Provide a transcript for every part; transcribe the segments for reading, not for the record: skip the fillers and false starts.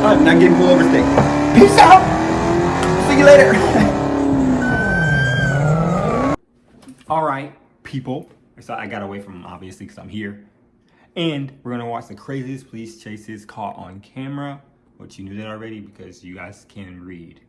I'm not getting pulled over today. Peace out. See you later. All right, people. So I got away from him, obviously, because I'm here. And we're going to watch the craziest police chases caught on camera. Which you knew that already because you guys can read.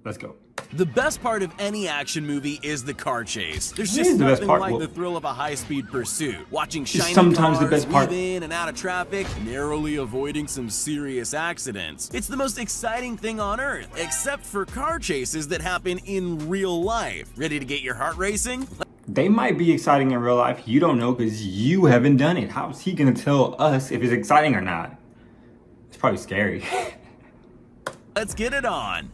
Let's go. The best part of any action movie is the car chase. There's It just is the best nothing part. like Well, the thrill of a high-speed pursuit. Watching shiny sometimes cars the best part. weave in and out of traffic, narrowly avoiding some serious accidents. It's the most exciting thing on earth, except for car chases that happen in real life. Ready to get your heart racing? They might be exciting in real life. You don't know because you haven't done it. How's he going to tell us if it's exciting or not? It's probably scary. Let's get it on.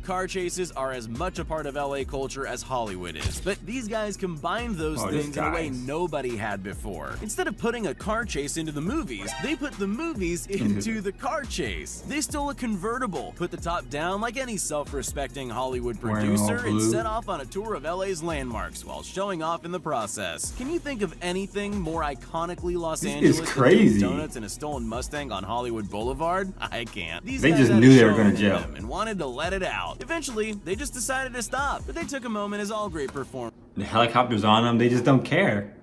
Car chases are as much a part of LA culture as Hollywood is, but these guys combined those things in a way nobody had before. Instead of putting a car chase into the movies, they put the movies into the car chase. They stole a convertible, put the top down like any self-respecting Hollywood producer, and set off on a tour of LA's landmarks while showing off in the process. Can you think of anything more iconically Los Angeles than doing donuts in a stolen Mustang on Hollywood Boulevard? I can't. These They guys just had knew a they were show going in to jail them and wanted to let it out. Eventually, they just decided to stop, but they took a moment as all great performers. The helicopter's on them. They just don't care.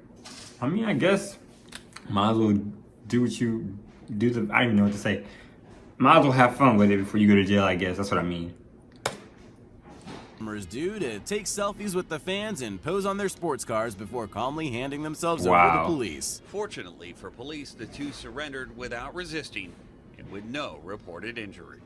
I mean, I guess might as well do what you do. I don't even know what to say. Might as well have fun with it before you go to jail, I guess. That's what I mean. Do to take selfies with the fans and pose on their sports cars before calmly handing themselves over to police. Fortunately for police, the two surrendered without resisting and with no reported injuries.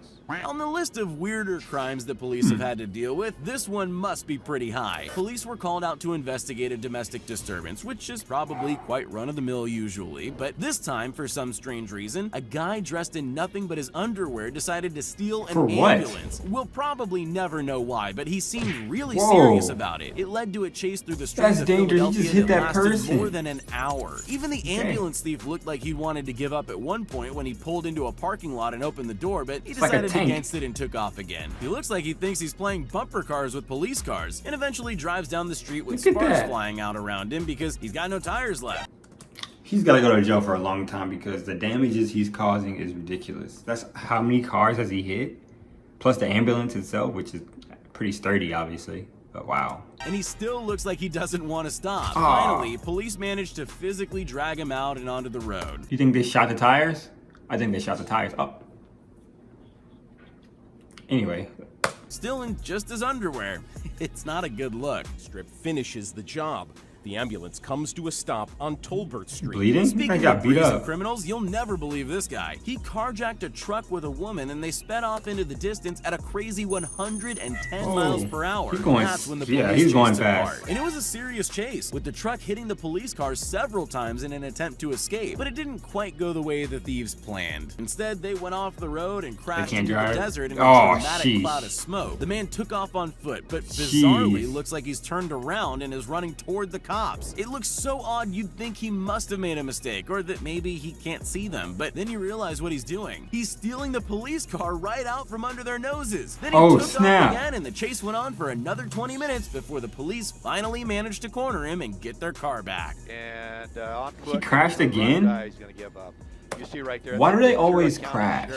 On the list of weirder crimes that police have had to deal with, this one must be pretty high. Police were called out to investigate a domestic disturbance, which is probably quite run-of-the-mill usually, but this time, for some strange reason, a guy dressed in nothing but his underwear decided to steal an ambulance. We'll probably never know why, but he seemed really serious about it. It led to a chase through the streets of Philadelphia that lasted more than an hour. Even the ambulance thief looked like he wanted to give up at one point when he pulled into a parking lot and opened the door, but he decided against it and took off again. He looks like he thinks he's playing bumper cars with police cars and eventually drives down the street with sparks flying out around him because he's got no tires left. He's got to go to jail for a long time because the damages he's causing is ridiculous. That's how many cars has he hit? Plus the ambulance itself, which is pretty sturdy, obviously. But wow. And he still looks like he doesn't want to stop. Finally, police managed to physically drag him out and onto the road. You think they shot the tires? I think they shot the tires up. Anyway. Still in just his underwear. It's not a good look. Strip finishes the job. The ambulance comes to a stop on Tolbert Street. Bleeding? Speaking of brazen criminals, you'll never believe this guy. He carjacked a truck with a woman and they sped off into the distance at a crazy 110 miles per hour. That's when the police chased apart. And it was a serious chase, with the truck hitting the police cars several times in an attempt to escape. But it didn't quite go the way the thieves planned. Instead, they went off the road and crashed into the desert in a dramatic cloud of smoke. The man took off on foot, but bizarrely looks like he's turned around and is running toward the cops. It looks so odd you'd think he must have made a mistake, or that maybe he can't see them, but then you realize what he's doing. He's stealing the police car right out from under their noses. Then he took off again, and the chase went on for another 20 minutes before the police finally managed to corner him and get their car back. And on foot, he crashed again? He's gonna give up. You see right there, why do they always crash?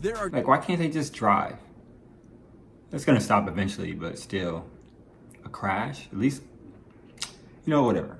Like, why can't they just drive? That's gonna stop eventually, but still. A crash? At least, you know, whatever.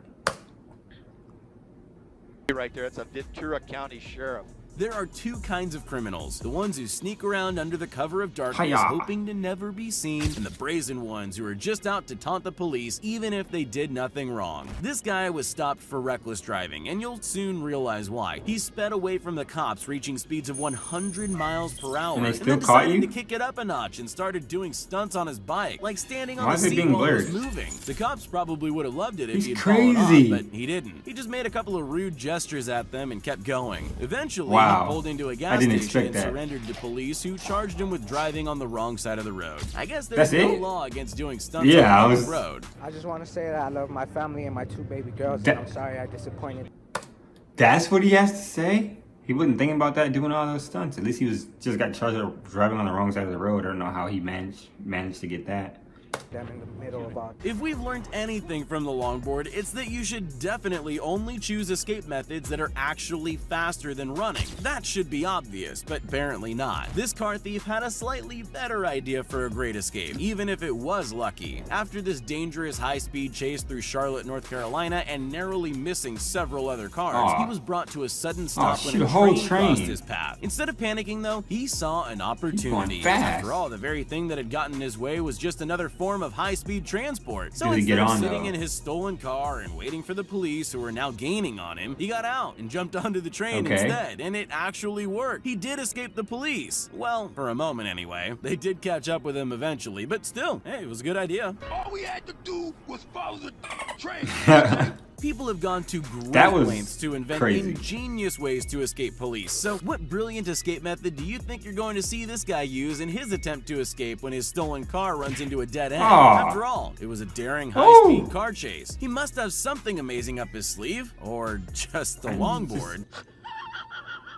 Right there, it's a Ventura County Sheriff. There are two kinds of criminals: the ones who sneak around under the cover of darkness, hoping to never be seen, and the brazen ones who are just out to taunt the police even if they did nothing wrong. This guy was stopped for reckless driving, and you'll soon realize why. He sped away from the cops, reaching speeds of 100 miles per hour, and they still caught you? to kick it up a notch and started doing stunts on his bike, like standing on the seat while it was moving. The cops probably would have loved it if he'd fallen off, but he didn't. He just made a couple of rude gestures at them and kept going. Eventually, he pulled into a gas station and surrendered to police, who charged him with driving on the wrong side of the road. I guess there's no law against doing stunts on the road. I just want to say that I love my family and my two baby girls, and I'm sorry I disappointed. That's what he has to say? He wasn't thinking about that, doing all those stunts. At least he was just got charged with driving on the wrong side of the road. I don't know how he managed to get that. them in the middle of our... If we've learned anything from the longboard, it's that you should definitely only choose escape methods that are actually faster than running. That should be obvious, but apparently not. This car thief had a slightly better idea for a great escape, even if it was lucky. After this dangerous high-speed chase through Charlotte, North Carolina, and narrowly missing several other cars, he was brought to a sudden stop when a train crossed his path. Instead of panicking, though, he saw an opportunity. After all, the very thing that had gotten in his way was just another form of high-speed transport. So instead of sitting in his stolen car and waiting for the police, who were now gaining on him, he got out and jumped onto the train instead, and it actually worked. He did escape the police. Well, for a moment anyway. They did catch up with him eventually, but still, hey, it was a good idea. All we had to do was follow the train. People have gone to great lengths to invent ingenious ways to escape police. So what brilliant escape method do you think you're going to see this guy use in his attempt to escape when his stolen car runs into a dead end? After all, it was a daring high-speed car chase. He must have something amazing up his sleeve, or just the longboard.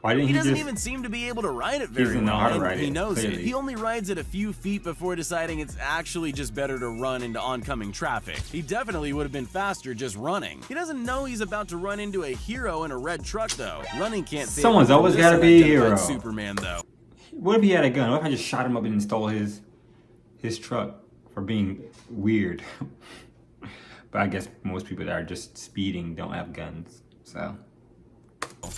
Why didn't he doesn't even seem to be able to ride it very well, and he knows clearly. it. He only rides it a few feet before deciding it's actually just better to run into oncoming traffic. He definitely would have been faster just running. He doesn't know he's about to run into a hero in a red truck, though. Running can't save him. Someone's always got to be a hero. Superman, though. What if he had a gun? What if I just shot him up and stole his truck for being weird? But I guess most people that are just speeding don't have guns, so...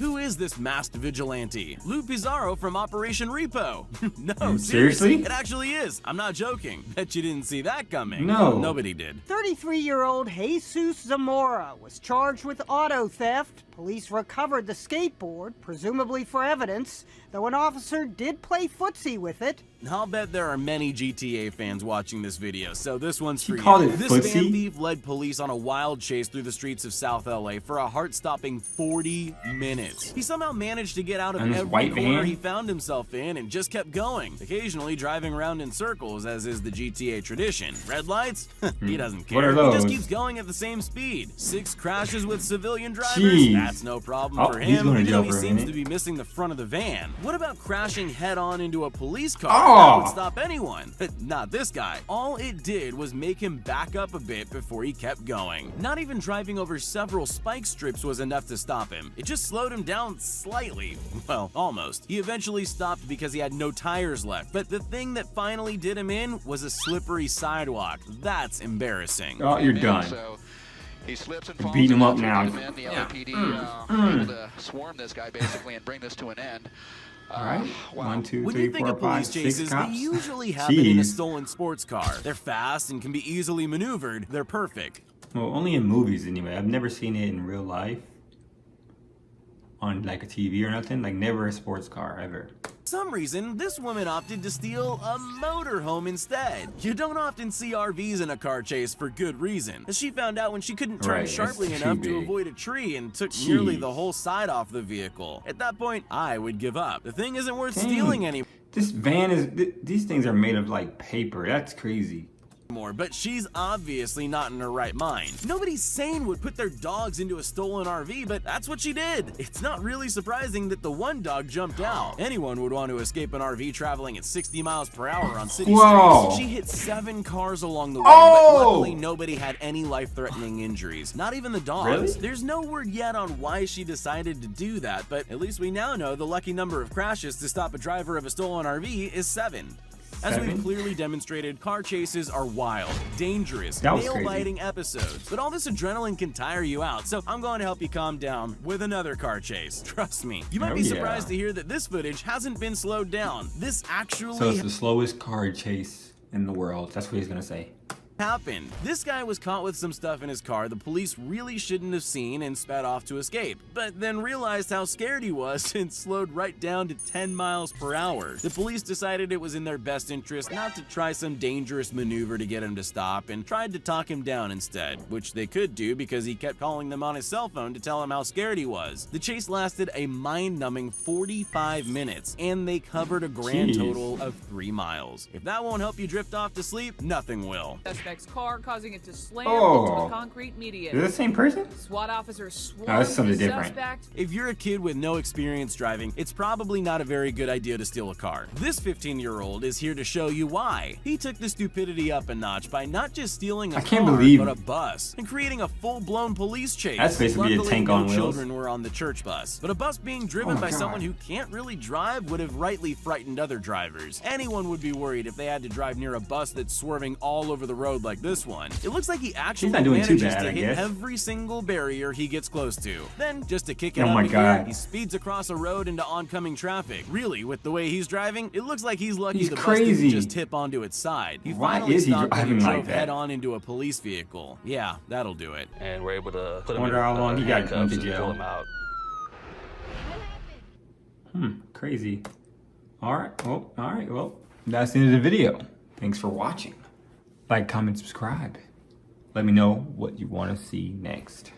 Who is this masked vigilante? Lou Pizarro from Operation Repo. No, seriously? It actually is. I'm not joking. Bet you didn't see that coming. No. Nobody did. 33-year-old Jesus Zamora was charged with auto theft. Police recovered the skateboard, presumably for evidence, though an officer did play footsie with it. I'll bet there are many GTA fans watching this video, so this one's for you. This van thief led police on a wild chase through the streets of South LA for a heart-stopping 40 minutes. He somehow managed to get out of every corner he found himself in and just kept going, occasionally driving around in circles, as is the GTA tradition. Red lights? He doesn't care. What are those? He just keeps going at the same speed. 6 crashes with civilian drivers? That's no problem for him, even though he seems to be missing the front of the van. What about crashing head-on into a police car? That would stop anyone, but not this guy. All it did was make him back up a bit before he kept going. Not even driving over several spike strips was enough to stop him. It just slowed him down slightly. Well, almost. He eventually stopped because he had no tires left, but the thing that finally did him in was a slippery sidewalk. That's embarrassing. Oh, you're done. So he slips and falls. Beat him up now. The LAPD able to swarm this guy basically and bring this to an end. All right. Wow. 1, 2, 3, 4, 5, 6 When you think of police chases, they usually happen in a stolen sports car. They're fast and can be easily maneuvered. They're perfect. Well, only in movies anyway. I've never seen it in real life. On like a TV or nothing. Like never a sports car ever. For some reason, this woman opted to steal a motorhome instead. You don't often see RVs in a car chase for good reason, as she found out when she couldn't turn sharply enough to avoid a tree and took nearly the whole side off the vehicle. At that point, I would give up. The thing isn't worth stealing anymore. This van is... These things are made of like paper. That's crazy. But she's obviously not in her right mind. Nobody sane would put their dogs into a stolen RV, but that's what she did. It's not really surprising that the one dog jumped out. Anyone would want to escape an RV traveling at 60 miles per hour on city streets. She hit 7 cars along the way, but luckily nobody had any life-threatening injuries. Not even the dogs. Really? There's no word yet on why she decided to do that, but at least we now know the lucky number of crashes to stop a driver of a stolen RV is 7. As we've clearly demonstrated, car chases are wild, dangerous, nail-biting episodes. But all this adrenaline can tire you out, so I'm going to help you calm down with another car chase. Trust me. You might be surprised to hear that this footage hasn't been slowed down. This actually... So it's the slowest car chase in the world. That's what he's going to say. Happened. This guy was caught with some stuff in his car the police really shouldn't have seen and sped off to escape, but then realized how scared he was and slowed right down to 10 miles per hour. The police decided it was in their best interest not to try some dangerous maneuver to get him to stop and tried to talk him down instead, which they could do because he kept calling them on his cell phone to tell him how scared he was. The chase lasted a mind-numbing 45 minutes and they covered a grand total of 3 miles. If that won't help you drift off to sleep, nothing will. suspect's car, causing it to slam Oh. into a concrete median. Is it the same person? SWAT officers swarmed that's something the different. suspect. If you're a kid with no experience driving, it's probably not a very good idea to steal a car. This 15-year-old is here to show you why. He took the stupidity up a notch by not just stealing a I can't car, believe- but a bus, and creating a full-blown police chase. That's basically a Luckily, tank no on wheels. children were on the church bus, but a bus being driven Oh my by God. someone who can't really drive would have rightly frightened other drivers. Anyone would be worried if they had to drive near a bus that's swerving all over the road like this one. It looks like he actually not doing too manages bad, to I hit guess. every single barrier he gets close to. Then, just to kick it Oh up my a gear, God. he speeds across a road into oncoming traffic. Really, with the way he's driving, it looks like he's lucky He's the bus crazy. didn't just tip onto its side. He Why finally is he stopped driving and like drove that? head on into a police vehicle. Yeah, that'll do it. And we're able to put I him wonder in how long he got handcuffs went to and jail. pull him out. Crazy. Alright, well, that's the end of the video. Thanks for watching. Like, comment, subscribe. Let me know what you want to see next.